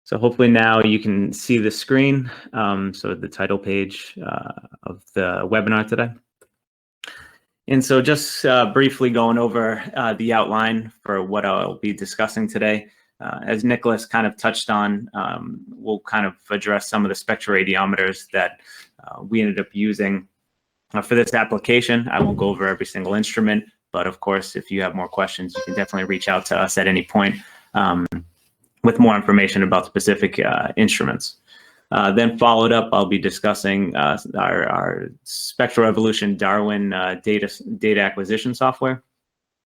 So hopefully now you can see the screen, so the title page of the webinar today. And so just briefly going over the outline for what I'll be discussing today. As Nicholas kind of touched on, we'll kind of address some of the spectroradiometers that we ended up using for this application. I won't go over every single instrument, but of course, if you have more questions, you can definitely reach out to us at any point with more information about specific instruments. Then followed up, I'll be discussing our Spectral Evolution Darwin data acquisition software.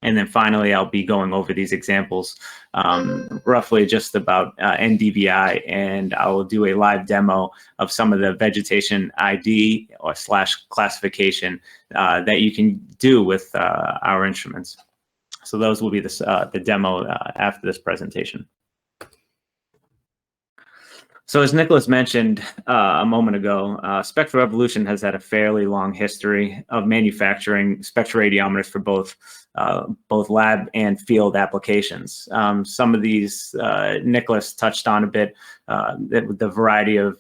And then finally, I'll be going over these examples, roughly just about NDVI, and I will do a live demo of some of the Vegetation ID or / classification that you can do with our instruments. So those will be the demo after this presentation. So as Nicholas mentioned a moment ago, Spectral Evolution has had a fairly long history of manufacturing spectroradiometers for both lab and field applications. Some of these Nicholas touched on a bit, the variety of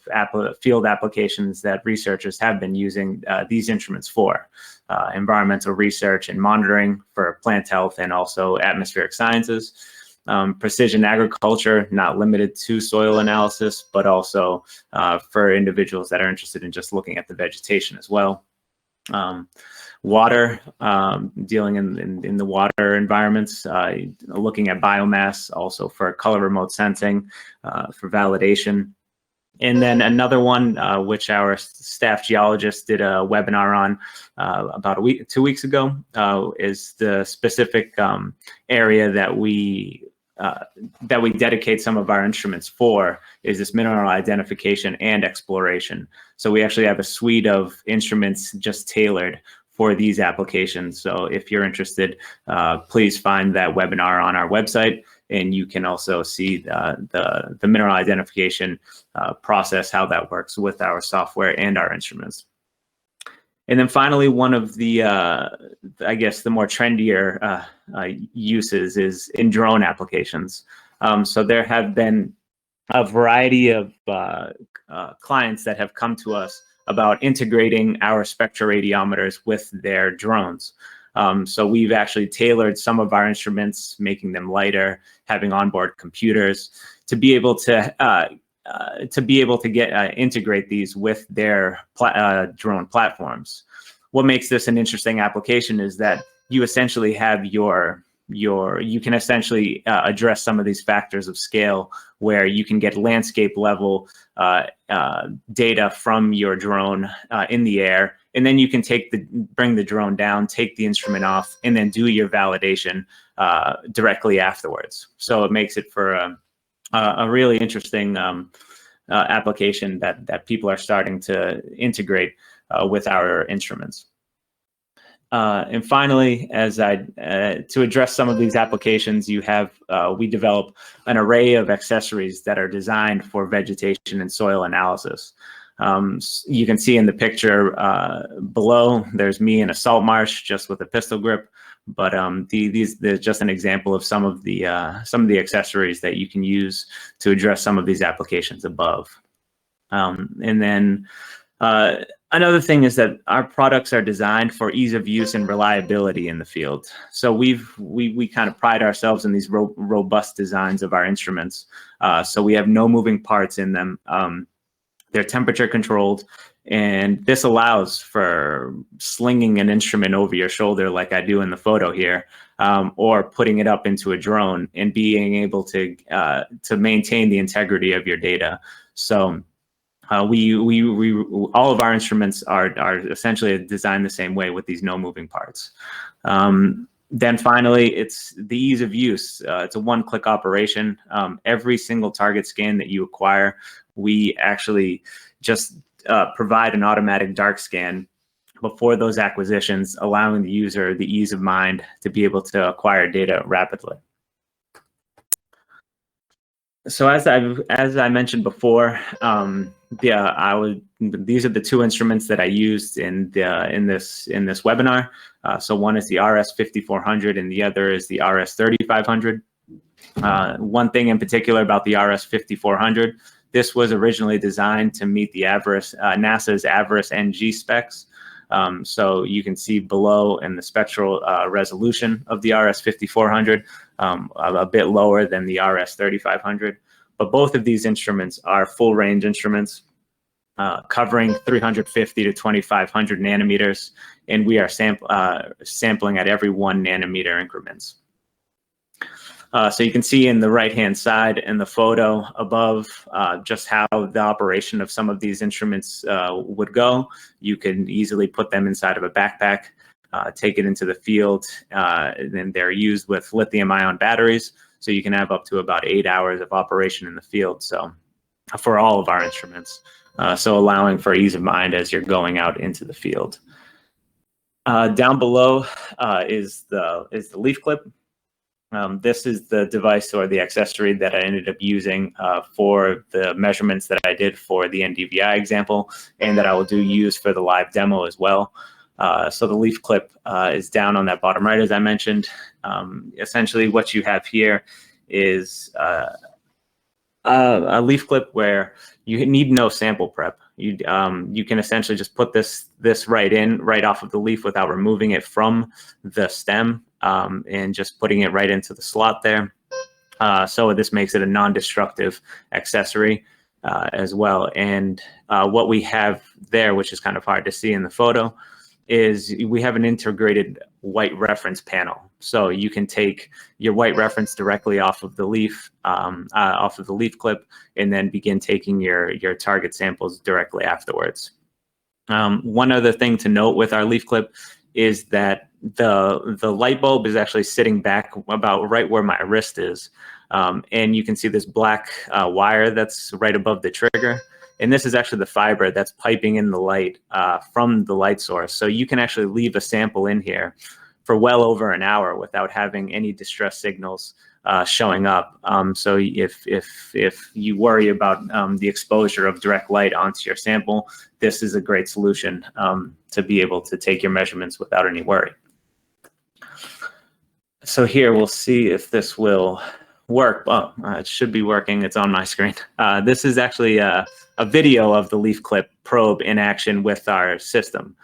field applications that researchers have been using these instruments for. Environmental research and monitoring for plant health and also atmospheric sciences. Precision agriculture, not limited to soil analysis, but also for individuals that are interested in just looking at the vegetation as well. Water, dealing in the water environments, looking at biomass, also for color remote sensing, for validation. And then another one, which our staff geologist did a webinar on about 2 weeks ago, is the specific area that we dedicate some of our instruments for, is this mineral identification and exploration. So we actually have a suite of instruments just tailored for these applications. So if you're interested, please find that webinar on our website, and you can also see the mineral identification process, how that works with our software and our instruments. And then finally, one of the, I guess, the more trendier uses is in drone applications. So there have been a variety of clients that have come to us about integrating our spectroradiometers with their drones. So we've actually tailored some of our instruments, making them lighter, having onboard computers to be able to integrate these with their drone platforms. What makes this an interesting application is that you essentially have you can essentially address some of these factors of scale, where you can get landscape level data from your drone in the air, and then you can bring the drone down, take the instrument off, and then do your validation directly afterwards. So it makes it for a really interesting application that people are starting to integrate with our instruments. And finally, to address some of these applications, we develop an array of accessories that are designed for vegetation and soil analysis. You can see in the picture below, there's me in a salt marsh just with a pistol grip. But there's just an example of some of the accessories that you can use to address some of these applications above. And then another thing is that our products are designed for ease of use and reliability in the field. So we kind of pride ourselves in these robust designs of our instruments. So we have no moving parts in them. They're temperature controlled, and this allows for slinging an instrument over your shoulder like I do in the photo here, or putting it up into a drone and being able to maintain the integrity of your data. So all of our instruments are essentially designed the same way with these no moving parts. Then finally, it's the ease of use. It's a one-click operation. Every single target scan that you acquire, we actually just provide an automatic dark scan before those acquisitions, allowing the user the ease of mind to be able to acquire data rapidly. So as I mentioned before, these are the two instruments that I used in this webinar. So one is the RS5400 and the other is the RS3500. One thing in particular about the RS-5400, this was originally designed to meet the NASA's Avarice NG specs. So you can see below in the spectral resolution of the RS-5400, a bit lower than the RS-3500. But both of these instruments are full range instruments covering 350 to 2500 nanometers, and we are sampling at every 1 nanometer increments. So you can see in the right-hand side in the photo above just how the operation of some of these instruments would go. You can easily put them inside of a backpack, take it into the field, and they're used with lithium-ion batteries. So you can have up to about 8 hours of operation in the field. So for all of our instruments, so allowing for ease of mind as you're going out into the field. Down below is the leaf clip. This is the device or the accessory that I ended up using for the measurements that I did for the NDVI example, and that I will use for the live demo as well. So the leaf clip is down on that bottom right, as I mentioned. Essentially what you have here is a leaf clip where you need no sample prep. You can essentially just put this right off of the leaf without removing it from the stem, and just putting it right into the slot there. So this makes it a non-destructive accessory as well. And what we have there, which is kind of hard to see in the photo, is we have an integrated white reference panel. So you can take your white reference directly off of the leaf, clip, and then begin taking your target samples directly afterwards. One other thing to note with our leaf clip is that the light bulb is actually sitting back about right where my wrist is. And you can see this black wire that's right above the trigger. And this is actually the fiber that's piping in the light from the light source. So you can actually leave a sample in here for well over an hour without having any distress signals showing up. So if you worry about the exposure of direct light onto your sample, this is a great solution to be able to take your measurements without any worry. So here we'll see if this will work. Oh, it should be working. It's on my screen. This is actually a video of the leaf clip probe in action with our system.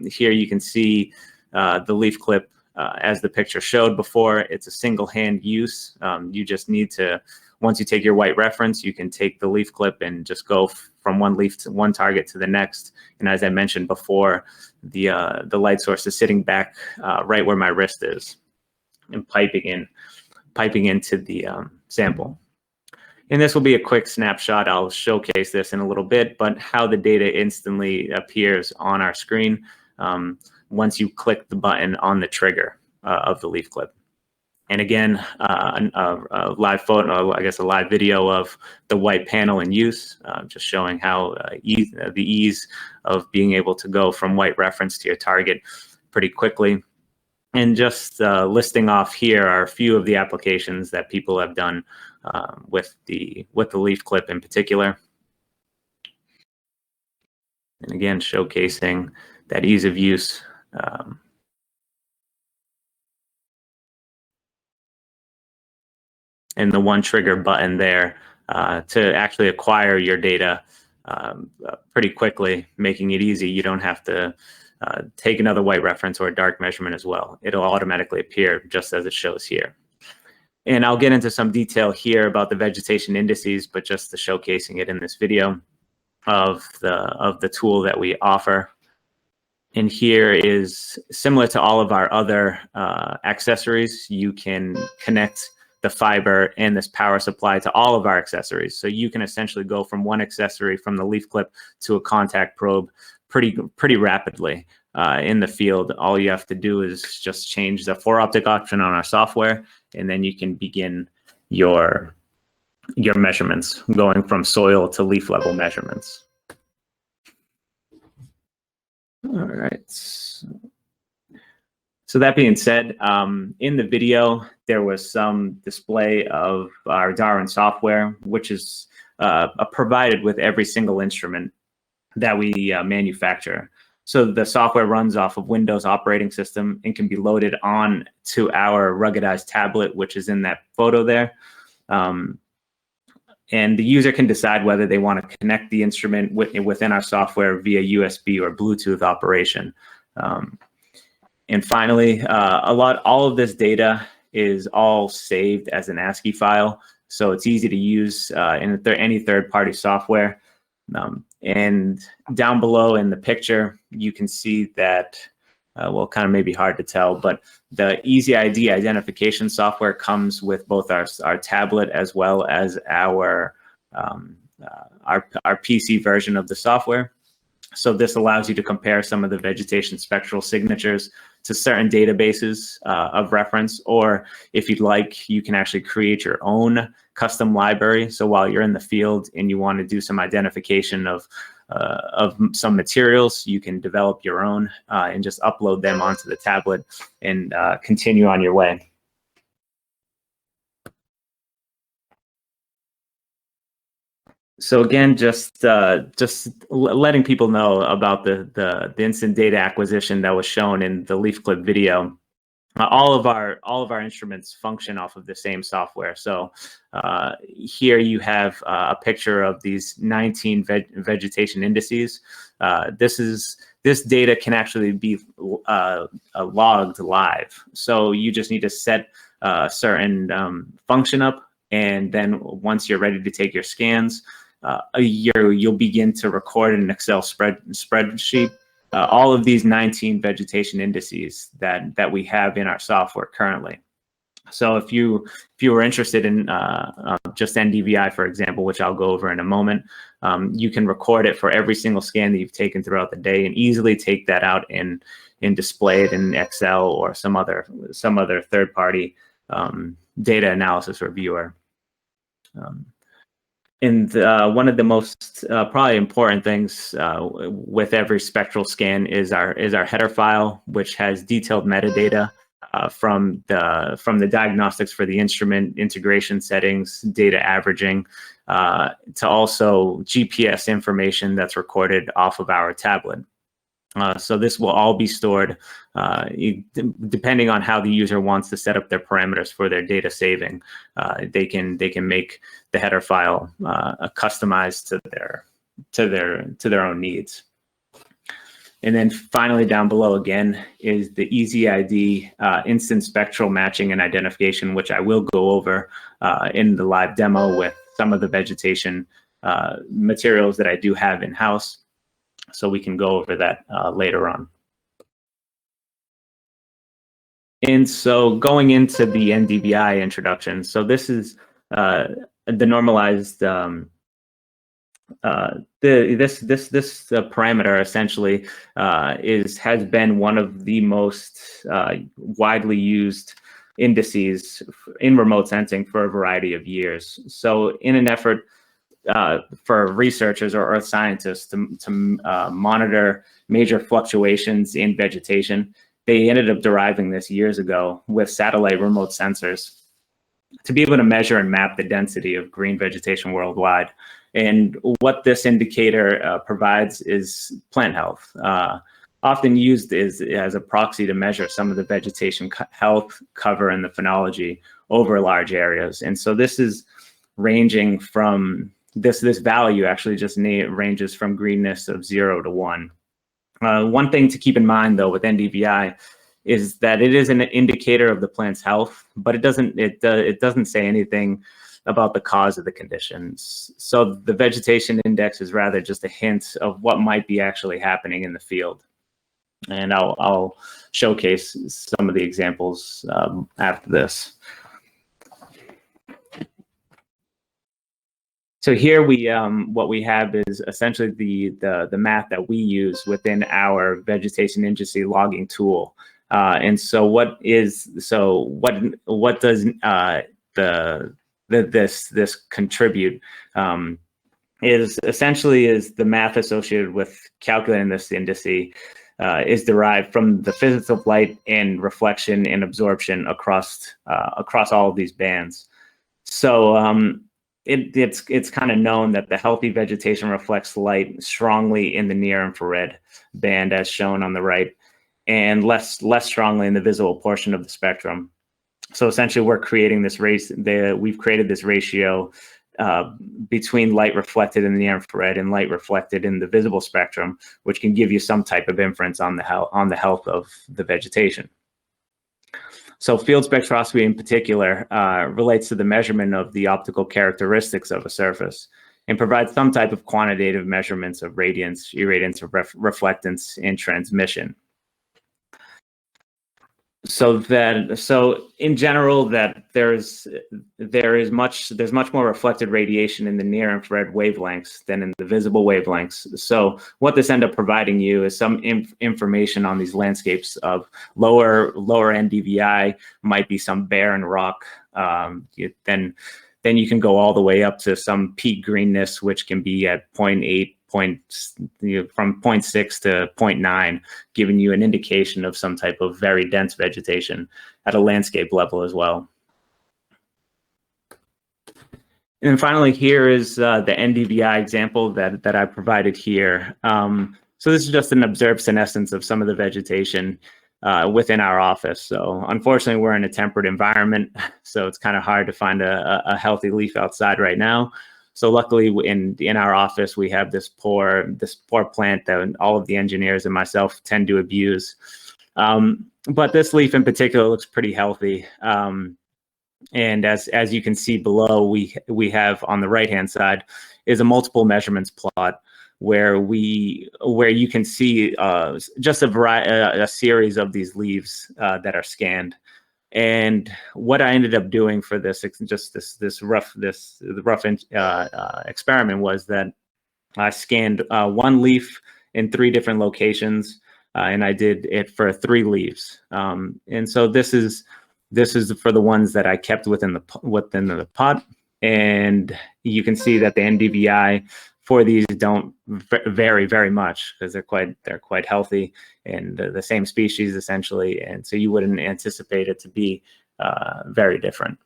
Here you can see the leaf clip as the picture showed before. It's a single hand use. You just need to, once you take your white reference, you can take the leaf clip and just go from one leaf to one target to the next. And as I mentioned before, the light source is sitting back right where my wrist is and piping into the sample. And this will be a quick snapshot. I'll showcase this in a little bit, but how the data instantly appears on our screen once you click the button on the trigger of the leaf clip. And again, a live photo, I guess a live video of the white panel in use, just showing how the ease of being able to go from white reference to your target pretty quickly. And just listing off here are a few of the applications that people have done with the leaf clip in particular. And again, showcasing that ease of use. And the one trigger button there to actually acquire your data pretty quickly, making it easy. You don't have to take another white reference or a dark measurement as well. It'll automatically appear just as it shows here. And I'll get into some detail here about the vegetation indices, but just to showcasing it in this video of the tool that we offer. And here is similar to all of our other accessories. You can connect the fiber and this power supply to all of our accessories. So you can essentially go from one accessory from the leaf clip to a contact probe pretty rapidly in the field. All you have to do is just change the 4-optic option on our software, and then you can begin your measurements, going from soil to leaf level measurements. All right. So that being said, in the video, there was some display of our Darwin software, which is provided with every single instrument that we manufacture. So the software runs off of Windows operating system and can be loaded on to our ruggedized tablet, which is in that photo there. And the user can decide whether they want to connect the instrument within our software via USB or Bluetooth operation. And finally, all of this data is all saved as an ASCII file, so it's easy to use in any third-party software. And down below in the picture, you can see that, well, kind of maybe hard to tell, but the Easy ID identification software comes with both our tablet as well as our PC version of the software. So this allows you to compare some of the vegetation spectral signatures to certain databases of reference, or if you'd like, you can actually create your own custom library. So while you're in the field and you want to do some identification of some materials, you can develop your own and just upload them onto the tablet and continue on your way. So again, just letting people know about the instant data acquisition that was shown in the leaf clip video. All of our instruments function off of the same software. So here you have a picture of these 19 vegetation indices. This data can actually be logged live. So you just need to set a certain function up, and then once you're ready to take your scans, you'll begin to record in an Excel spreadsheet all of these 19 vegetation indices that we have in our software currently. So if you were interested in just NDVI, for example, which I'll go over in a moment, you can record it for every single scan that you've taken throughout the day and easily take that out and display it in Excel or some other third-party data analysis reviewer. And one of the most probably important things with every spectral scan is our header file, which has detailed metadata from the diagnostics for the instrument, integration settings, data averaging, to also GPS information that's recorded off of our tablet. So this will all be stored depending on how the user wants to set up their parameters for their data saving. They can make the header file customized to their own needs. And then finally, down below again is the Easy ID instant spectral matching and identification, which I will go over in the live demo with some of the vegetation materials that I do have in-house. So we can go over that later on. And so going into the NDVI introduction, so this is the normalized this parameter essentially has been one of the most widely used indices in remote sensing for a variety of years. So in an effort for researchers or earth scientists to monitor major fluctuations in vegetation, they ended up deriving this years ago with satellite remote sensors to be able to measure and map the density of green vegetation worldwide. And what this indicator provides is plant health, often used as a proxy to measure some of the vegetation health, cover, and the phenology over large areas. And so this is ranging from this value actually just ranges from greenness of 0 to 1. One thing to keep in mind though with NDVI is that it is an indicator of the plant's health, but it doesn't say anything about the cause of the conditions. So the vegetation index is rather just a hint of what might be actually happening in the field. And I'll showcase some of the examples after this. So here what we have is essentially the math that we use within our vegetation industry logging tool. And so what does this contribute is essentially the math associated with calculating this indice is derived from the physics of light and reflection and absorption across all of these bands. So it's kind of known that the healthy vegetation reflects light strongly in the near infrared band, as shown on the right, and less strongly in the visible portion of the spectrum. So essentially, we're creating this we've created this ratio between light reflected in the infrared and light reflected in the visible spectrum, which can give you some type of inference on the health of the vegetation. So field spectroscopy in particular relates to the measurement of the optical characteristics of a surface and provides some type of quantitative measurements of radiance, irradiance, reflectance, and transmission. So in general, that there's much more reflected radiation in the near infrared wavelengths than in the visible wavelengths. So what this ends up providing you is some information on these landscapes of lower NDVI, might be some barren rock. Then you can go all the way up to some peak greenness, which can be at 0.8. From 0.6 to 0.9, giving you an indication of some type of very dense vegetation at a landscape level as well. And then finally, here is the NDVI example that I provided here. So this is just an observed senescence of some of the vegetation within our office. So unfortunately, we're in a temperate environment, so it's kind of hard to find a healthy leaf outside right now. So luckily, in our office, we have this poor plant that all of the engineers and myself tend to abuse. But this leaf in particular looks pretty healthy. And as you can see below, we have on the right-hand side is a multiple measurements plot where you can see just a series of these leaves that are scanned. And what I ended up doing for this rough experiment was that I scanned one leaf in 3 different locations, and I did it for 3 leaves. And so this is for the ones that I kept within the pot, and you can see that the NDVI for these don't vary very much because they're quite healthy and the same species essentially, and so you wouldn't anticipate it to be very different.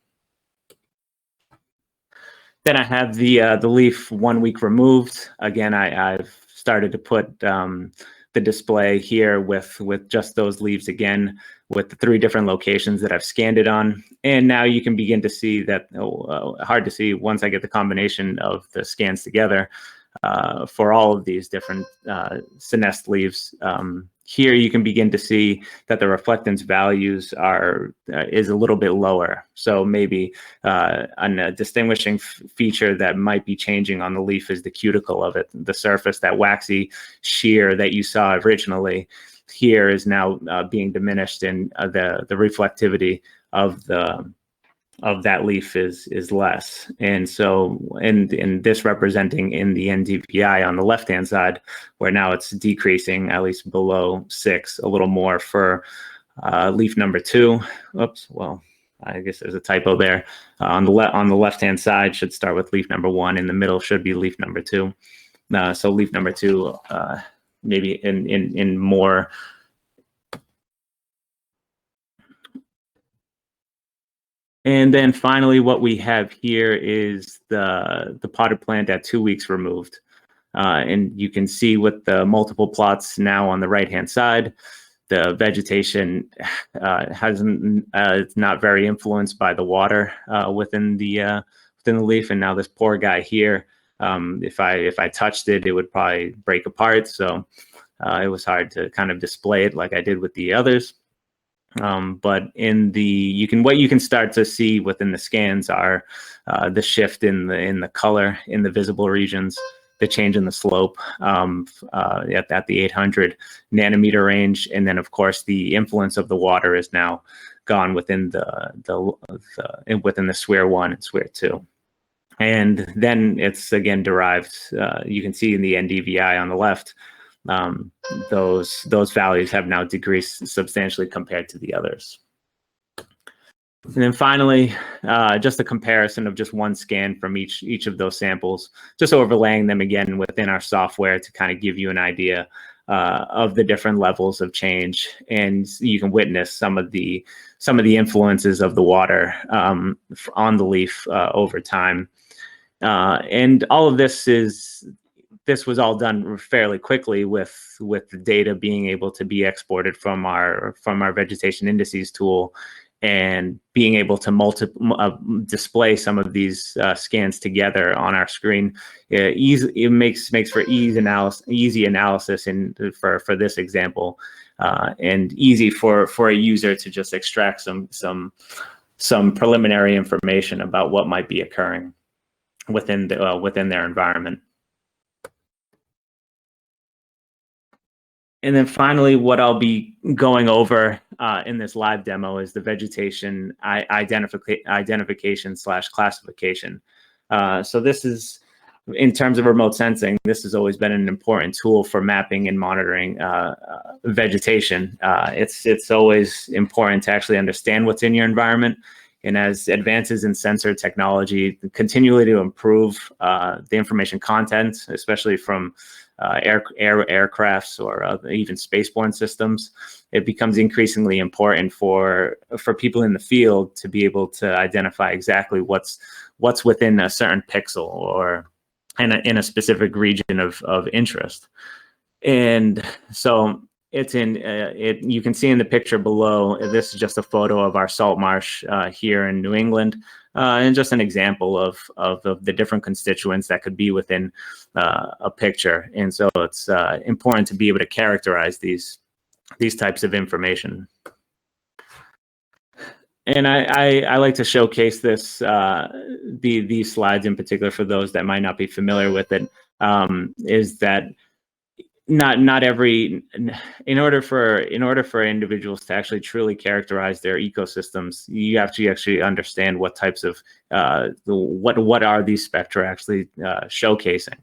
Then I have the leaf 1 week removed. Again, I've started to put the display here with just those leaves again, with the 3 different locations that I've scanned it on. And now you can begin to see that, hard to see once I get the combination of the scans together for all of these different senesced leaves. Here you can begin to see that the reflectance values is a little bit lower. So maybe a distinguishing feature that might be changing on the leaf is the cuticle of it, the surface, that waxy shear that you saw originally. Here is now being diminished, and the reflectivity of that leaf is less. And so in this representing in the NDVI on the left-hand side, where now it's decreasing at least below 6, a little more for leaf number 2. Oops, well, I guess there's a typo there. On the left-hand side should start with leaf number 1. In the middle should be leaf number 2. So leaf number 2, maybe in more. And then finally, what we have here is the potted plant at 2 weeks removed. And you can see with the multiple plots now on the right-hand side, the vegetation it's not very influenced by the water within the leaf. And now this poor guy here, if I touched it, it would probably break apart. So it was hard to kind of display it like I did with the others. But what you can start to see within the scans are the shift in the color in the visible regions, the change in the slope at the 800 nanometer range, and then of course the influence of the water is now gone within within the SWIR 1 and SWIR 2. And then it's again derived. You can see in the NDVI on the left. Those values have now decreased substantially compared to the others. And then finally, just a comparison of just one scan from each of those samples, just overlaying them again within our software to kind of give you an idea of the different levels of change, and you can witness some of the influences of the water on the leaf over time. And all of this was all done fairly quickly with the data being able to be exported from our Vegetation Indices tool, and being able to display some of these scans together on our screen. It makes for easy analysis for this example, and easy for a user to just extract some preliminary information about what might be occurring within their environment. And then finally, what I'll be going over in this live demo is the vegetation identification / classification. So this is, in terms of remote sensing, this has always been an important tool for mapping and monitoring vegetation. It's always important to actually understand what's in your environment. And as advances in sensor technology continually to improve the information content, especially from aircrafts or even spaceborne systems, it becomes increasingly important for people in the field to be able to identify exactly what's within a certain pixel or in a specific region of interest. And so it's you can see in the picture below, this is just a photo of our salt marsh here in New England, and just an example of the different constituents that could be within a picture. And so it's important to be able to characterize these types of information. And I like to showcase this, these slides in particular, for those that might not be familiar with it, is that not every, in order for individuals to actually truly characterize their ecosystems, you have to actually understand what types of what are these spectra actually showcasing.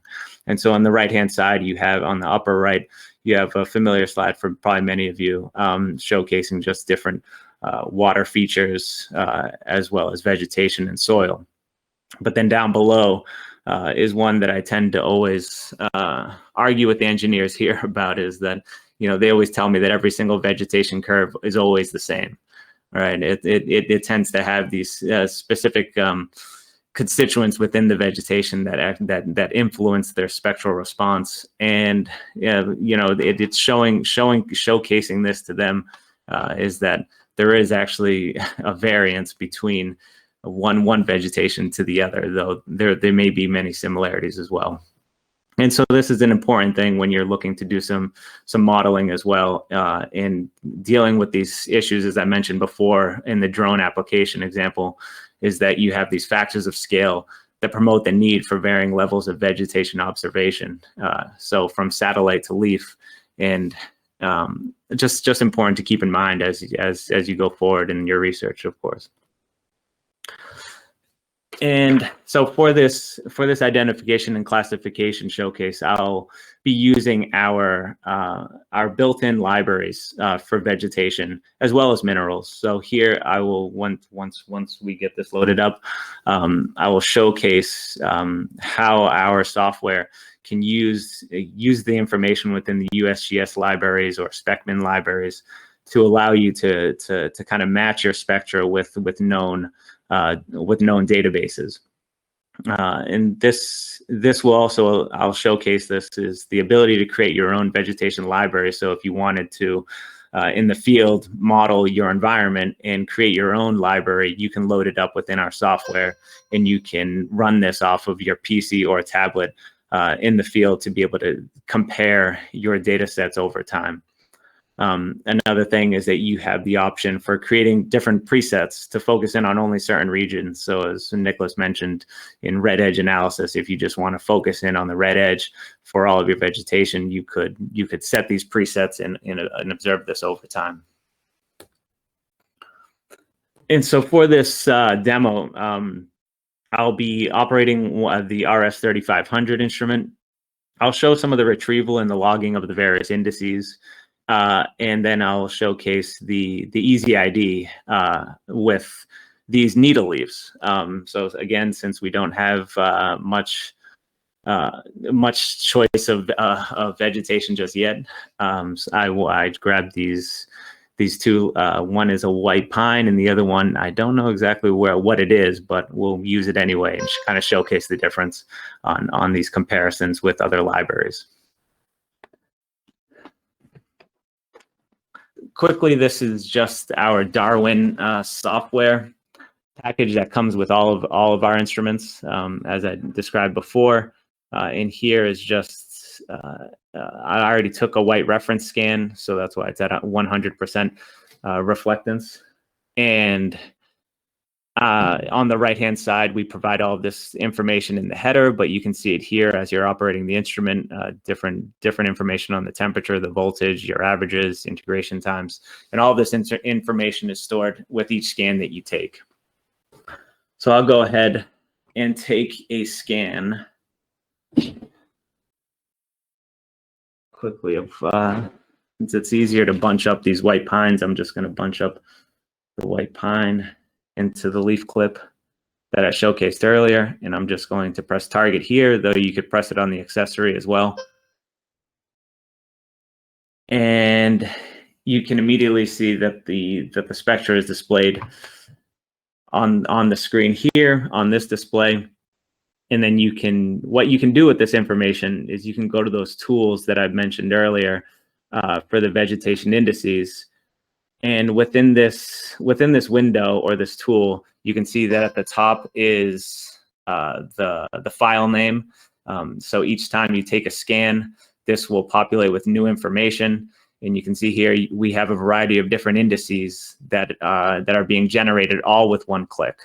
And so on the right hand side, you have, on the upper right, you have a familiar slide for probably many of you, showcasing just different water features as well as vegetation and soil. But then down below is one that I tend to always argue with the engineers here about, is that, they always tell me that every single vegetation curve is always the same, right? It tends to have these specific constituents within the vegetation that influence their spectral response, and it's showcasing this to them, is that there is actually a variance between one vegetation to the other, though there may be many similarities as well. And so this is an important thing when you're looking to do some modeling as well, in dealing with these issues, as I mentioned before in the drone application example, is that you have these factors of scale that promote the need for varying levels of vegetation observation. So from satellite to leaf, and just important to keep in mind as you go forward in your research, of course. And so for this identification and classification showcase, I'll be using our built-in libraries for vegetation as well as minerals. So here I will, once we get this loaded up, I will showcase how our software can use the information within the USGS libraries or SpecMin libraries to allow you to kind of match your spectra with known databases. And this will also, I'll showcase this, is the ability to create your own vegetation library. So if you wanted to, in the field, model your environment and create your own library, you can load it up within our software, and you can run this off of your PC or tablet in the field to be able to compare your data sets over time. Another thing is that you have the option for creating different presets to focus in on only certain regions. So as Nicholas mentioned, in red edge analysis, if you just want to focus in on the red edge for all of your vegetation, you could set these presets and observe this over time. And so for this demo, I'll be operating the RS3500 instrument. I'll show some of the retrieval and the logging of the various indices. And then I'll showcase the Easy ID with these needle leaves. So again, since we don't have much choice of vegetation just yet, so I grabbed these these two. One is a white pine, and the other one, I don't know exactly what it is, but we'll use it anyway and kind of showcase the difference on these comparisons with other libraries. Quickly, this is just our Darwin software package that comes with all of our instruments, as I described before. In here is just I already took a white reference scan, so that's why it's at 100% reflectance. And on the right-hand side, we provide all of this information in the header, but you can see it here as you're operating the instrument, different information on the temperature, the voltage, your averages, integration times, and all this information is stored with each scan that you take. So I'll go ahead and take a scan quickly of, since it's easier to bunch up these white pines, I'm just going to bunch up the white pine into the leaf clip that I showcased earlier, and I'm just going to press target here, though you could press it on the accessory as well. And you can immediately see that the spectra is displayed on the screen here on this display. And then what you can do with this information is you can go to those tools that I've mentioned earlier for the vegetation indices. And within this window or this tool, you can see that at the top is the file name. So each time you take a scan, this will populate with new information. And you can see here we have a variety of different indices that are being generated all with one click.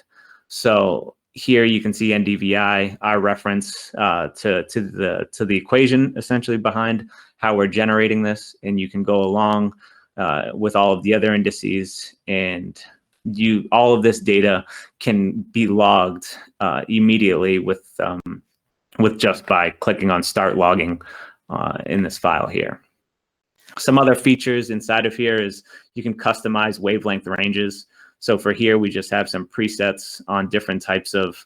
So here you can see NDVI, our reference to the equation essentially behind how we're generating this, and you can go along with all of the other indices, and all of this data can be logged immediately with just by clicking on Start Logging in this file here. Some other features inside of here is you can customize wavelength ranges. So for here, we just have some presets on different types of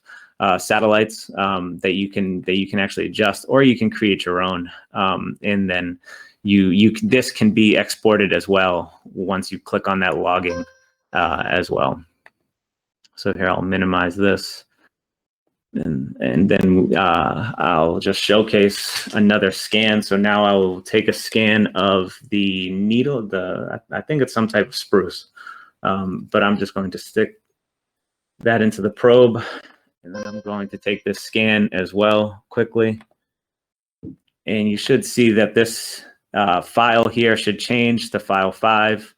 satellites that you can actually adjust, or you can create your own, and then this can be exported as well once you click on that logging as well. So here I'll minimize this, and then I'll just showcase another scan. So now I will take a scan of the needle. I think it's some type of spruce, but I'm just going to stick that into the probe, and then I'm going to take this scan as well quickly. And you should see that this file here should change to file 5.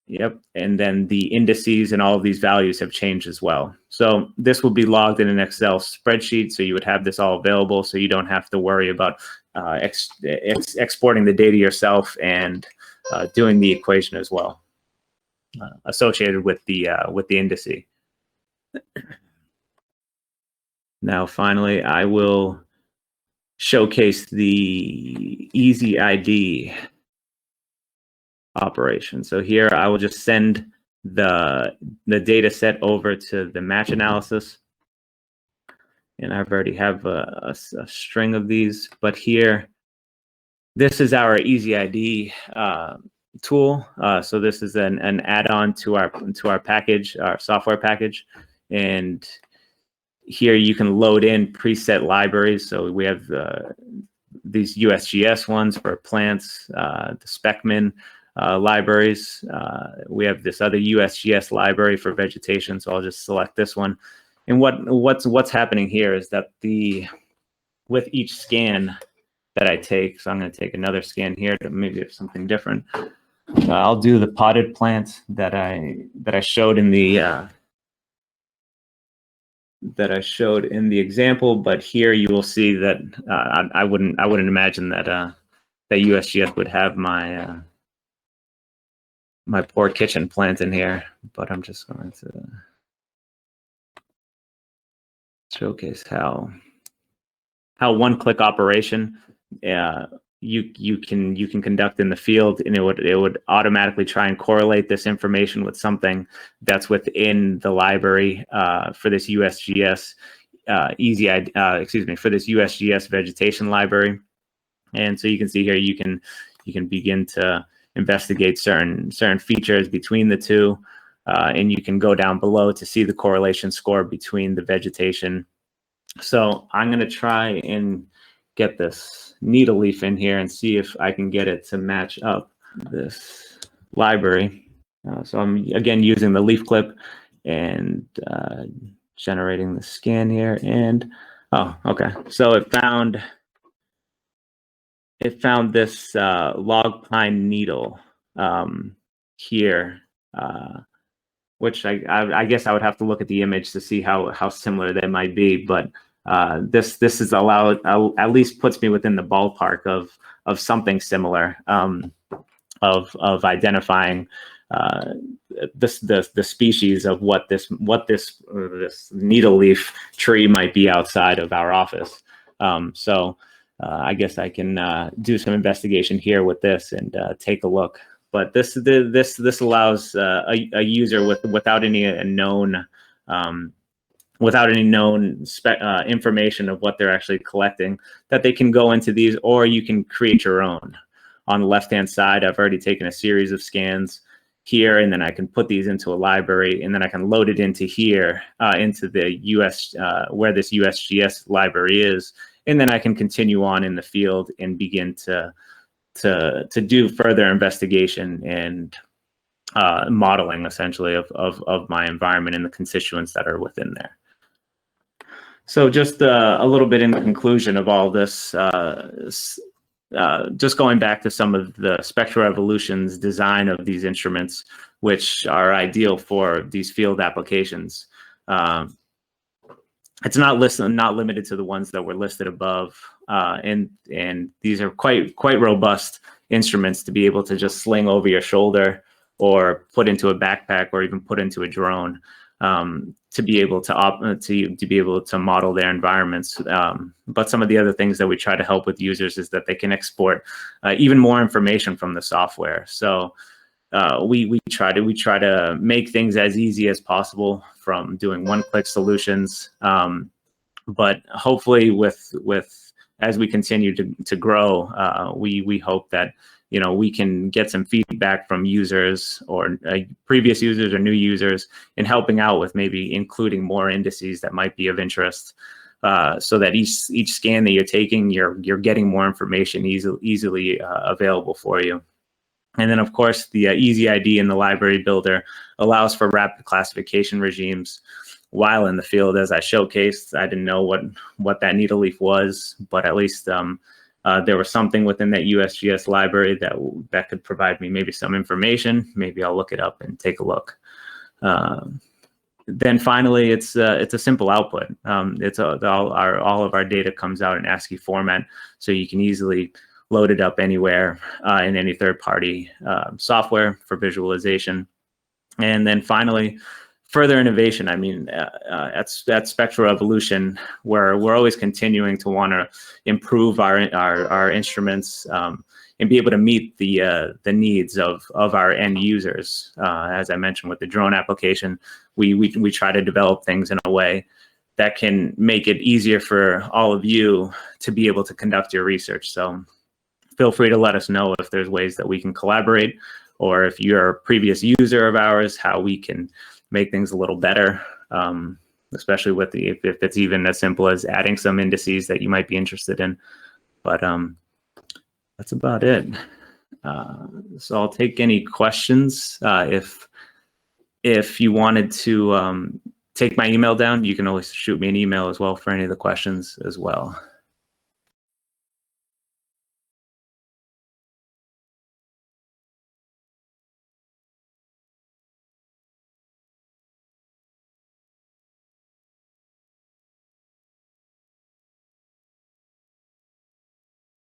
Yep, and then the indices and all of these values have changed as well. So this will be logged in an Excel spreadsheet, so you would have this all available, so you don't have to worry about exporting the data yourself and doing the equation as well associated with the indice. Now, finally, I will showcase the Easy ID operation. So here I will just send the data set over to the match analysis, and I've already have a string of these, but here this is our Easy ID tool. So this is an add-on to our package, our software package, and here you can load in preset libraries. So we have these USGS ones for plants, the SpecMin libraries. We have this other USGS library for vegetation, so I'll just select this one. And what's happening here is that with each scan that I take, so I'm going to take another scan here to maybe have something different. I'll do the potted plant that I showed in the example, but here you will see that I wouldn't imagine that that USGS would have my my poor kitchen plant in here, but I'm just going to showcase how one-click operation you can conduct in the field, and it would automatically try and correlate this information with something that's within the library for this USGS for this USGS vegetation library. And so you can see here you can begin to investigate certain features between the two. And you can go down below to see the correlation score between the vegetation. So I'm going to try and get this needle leaf in here and see if I can get it to match up this library. So I'm again using the leaf clip and generating the scan here. And oh, okay. So it found this log pine needle here. Which I guess I would have to look at the image to see how similar they might be, but this is at least puts me within the ballpark of something similar, of identifying the species of what this needle leaf tree might be outside of our office. So I guess I can do some investigation here with this and take a look. But this allows a user without any known information of what they're actually collecting, that they can go into these, or you can create your own. On the left-hand side, I've already taken a series of scans here, and then I can put these into a library, and then I can load it into here, into the US, where this USGS library is, and then I can continue on in the field and begin to do further investigation and modeling, essentially, of my environment and the constituents that are within there. So just a little bit in conclusion of all this, just going back to some of the Spectral Evolution's design of these instruments, which are ideal for these field applications. It's not limited to the ones that were listed above, and these are quite robust instruments to be able to just sling over your shoulder or put into a backpack or even put into a drone, to be able to model their environments. But some of the other things that we try to help with users is that they can export even more information from the software. So we try to make things as easy as possible from doing one-click solutions. But hopefully, with as we continue to grow, we hope that we can get some feedback from users or previous users or new users in helping out with maybe including more indices that might be of interest, so that each scan that you're taking, you're getting more information easily available for you. And then, of course, the Easy ID in the library builder allows for rapid classification regimes while in the field. As I showcased, I didn't know what that needle leaf was, but at least there was something within that USGS library that could provide me maybe some information. Maybe I'll look it up and take a look. Then finally, it's a simple output. All of our data comes out in ASCII format, so you can easily load it up anywhere in any third-party software for visualization. And then finally, further innovation. I mean, at Spectral Evolution, we're always continuing to want to improve our instruments and be able to meet the needs of our end users. As I mentioned with the drone application, we try to develop things in a way that can make it easier for all of you to be able to conduct your research. So feel free to let us know if there's ways that we can collaborate, or if you're a previous user of ours, how we can make things a little better, especially with if it's even as simple as adding some indices that you might be interested in. But that's about it. So I'll take any questions. If you wanted to take my email down, you can always shoot me an email as well for any of the questions as well.